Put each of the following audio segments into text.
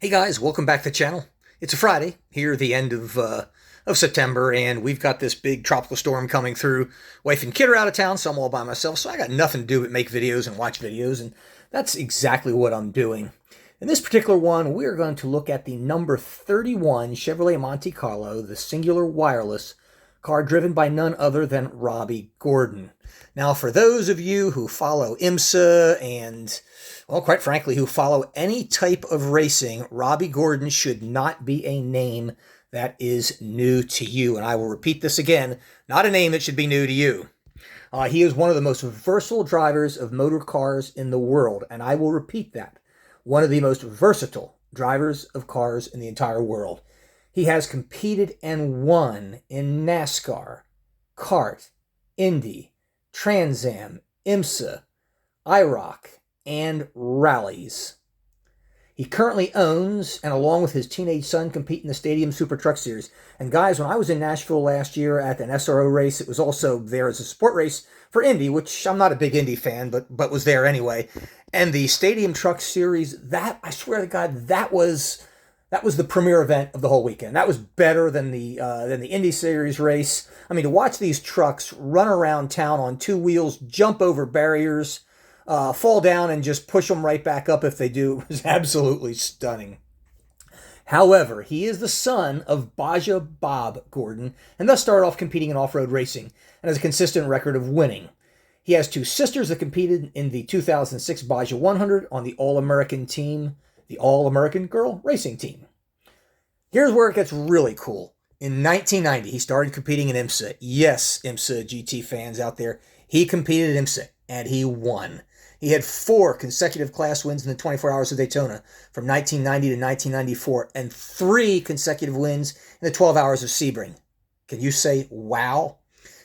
Hey guys, welcome back to the channel. It's a Friday, here the end of September, and we've got this big tropical storm coming through. Wife and kid are out of town, so I'm all by myself, so I got nothing to do but make videos and watch videos, and that's exactly what I'm doing. In this particular one, we're going to look at the number 31 Chevrolet Monte Carlo, the Cingular wireless car driven by none other than Robby Gordon. Now, for those of you who follow IMSA and, well, quite frankly, who follow any type of racing, Robby Gordon should not be a name that is new to you. And I will repeat this again, not a name that should be new to you. He is one of the most versatile drivers of motor cars in the world, and I will repeat that. One of the most versatile drivers of cars in the entire world. He has competed and won in NASCAR, kart, Indy, Trans Am, IMSA, IROC, and rallies. He currently owns, and along with his teenage son, compete in the Stadium Super Truck Series. And guys, when I was in Nashville last year at an SRO race, it was also there as a support race for Indy, which I'm not a big Indy fan, but was there anyway. And the Stadium Truck Series, that, I swear to God, that was the premier event of the whole weekend. That was better than the Indy Series race. I mean, to watch these trucks run around town on two wheels, jump over barriers, fall down and just push them right back up if they do, was absolutely stunning. However, he is the son of Baja Bob Gordon, and thus started off competing in off-road racing, and has a consistent record of winning. He has two sisters that competed in the 2006 Baja 100 on the All-American team, the All-American Girl Racing Team. Here's where it gets really cool. In 1990, he started competing in IMSA. Yes, IMSA GT fans out there, he competed in IMSA, and he won. He had 4 consecutive class wins in the 24 Hours of Daytona from 1990 to 1994, and 3 consecutive wins in the 12 Hours of Sebring. Can you say wow?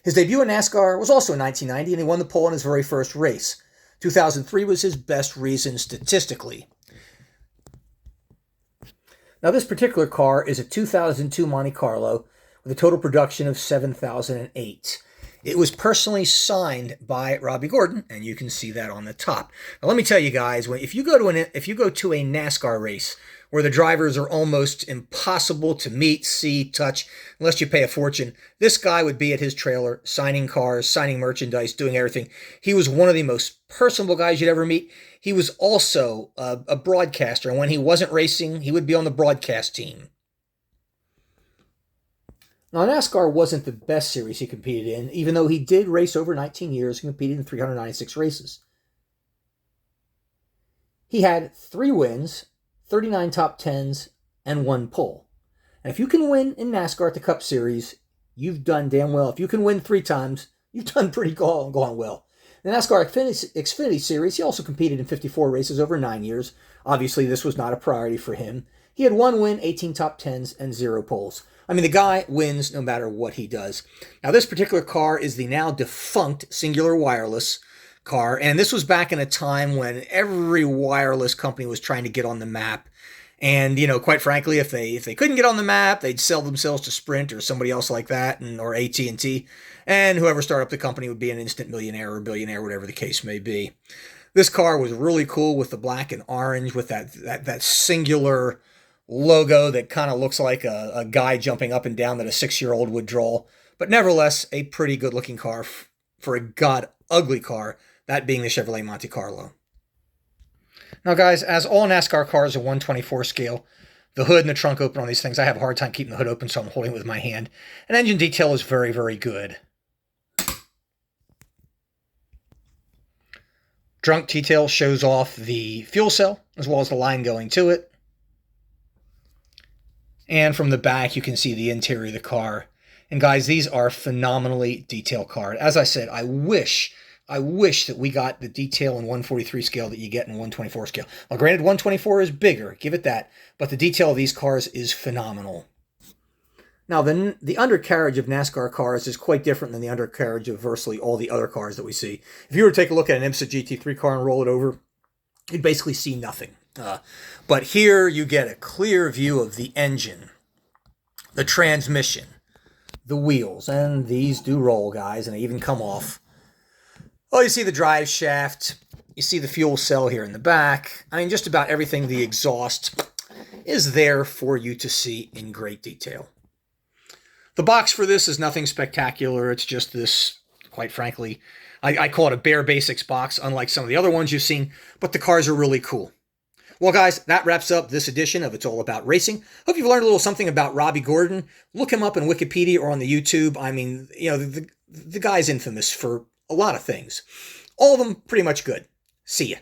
His debut in NASCAR was also in 1990, and he won the pole in his very first race. 2003 was his best season statistically. Now, this particular car is a 2002 Monte Carlo with a total production of 7,008. It was personally signed by Robby Gordon, and you can see that on the top. Now, let me tell you guys, if you go to a NASCAR race where the drivers are almost impossible to meet, see, touch, unless you pay a fortune, this guy would be at his trailer signing cars, signing merchandise, doing everything. He was one of the most personable guys you'd ever meet. He was also a broadcaster, and when he wasn't racing, he would be on the broadcast team. Now, NASCAR wasn't the best series he competed in, even though he did race over 19 years and competed in 396 races. He had 3 wins, 39 top 10s, and 1 pole. And if you can win in NASCAR at the Cup Series, you've done damn well. If you can win 3 times, you've done pretty gone well. In the NASCAR Xfinity Series, he also competed in 54 races over 9 years. Obviously, this was not a priority for him. He had 1 win, 18 top 10s, and 0 poles. I mean, the guy wins no matter what he does. Now, this particular car is the now defunct Cingular wireless car, and this was back in a time when every wireless company was trying to get on the map. And, you know, quite frankly, if they couldn't get on the map, they'd sell themselves to Sprint or somebody else like that, or AT&T, and whoever started up the company would be an instant millionaire or billionaire, whatever the case may be. This car was really cool with the black and orange, with that Cingular logo that kind of looks like a guy jumping up and down that a 6-year-old would draw. But nevertheless, a pretty good-looking car for a god-ugly car, that being the Chevrolet Monte Carlo. Now, guys, as all NASCAR cars are 1/24 scale, the hood and the trunk open on these things, I have a hard time keeping the hood open, so I'm holding it with my hand. And engine detail is very, very good. Trunk detail shows off the fuel cell, as well as the line going to it. And from the back, you can see the interior of the car. And guys, these are phenomenally detailed cars. As I said, I wish that we got the detail in 143 scale that you get in 124 scale. Now, granted, 124 is bigger, give it that, but the detail of these cars is phenomenal. Now, the undercarriage of NASCAR cars is quite different than the undercarriage of virtually all the other cars that we see. If you were to take a look at an IMSA GT3 car and roll it over, you'd basically see nothing. But here you get a clear view of the engine, the transmission, the wheels, and these do roll, guys, and they even come off. Oh, you see the drive shaft, you see the fuel cell here in the back. I mean, just about everything, the exhaust. is there for you to see in great detail. The box for this is nothing spectacular. It's just this, quite frankly, I call it a bare basics box, unlike some of the other ones you've seen, but the cars are really cool. Well, guys, that wraps up this edition of It's All About Racing. Hope you've learned a little something about Robby Gordon. Look him up in Wikipedia or on the YouTube. I mean, you know, the guy's infamous for a lot of things. All of them pretty much good. See ya.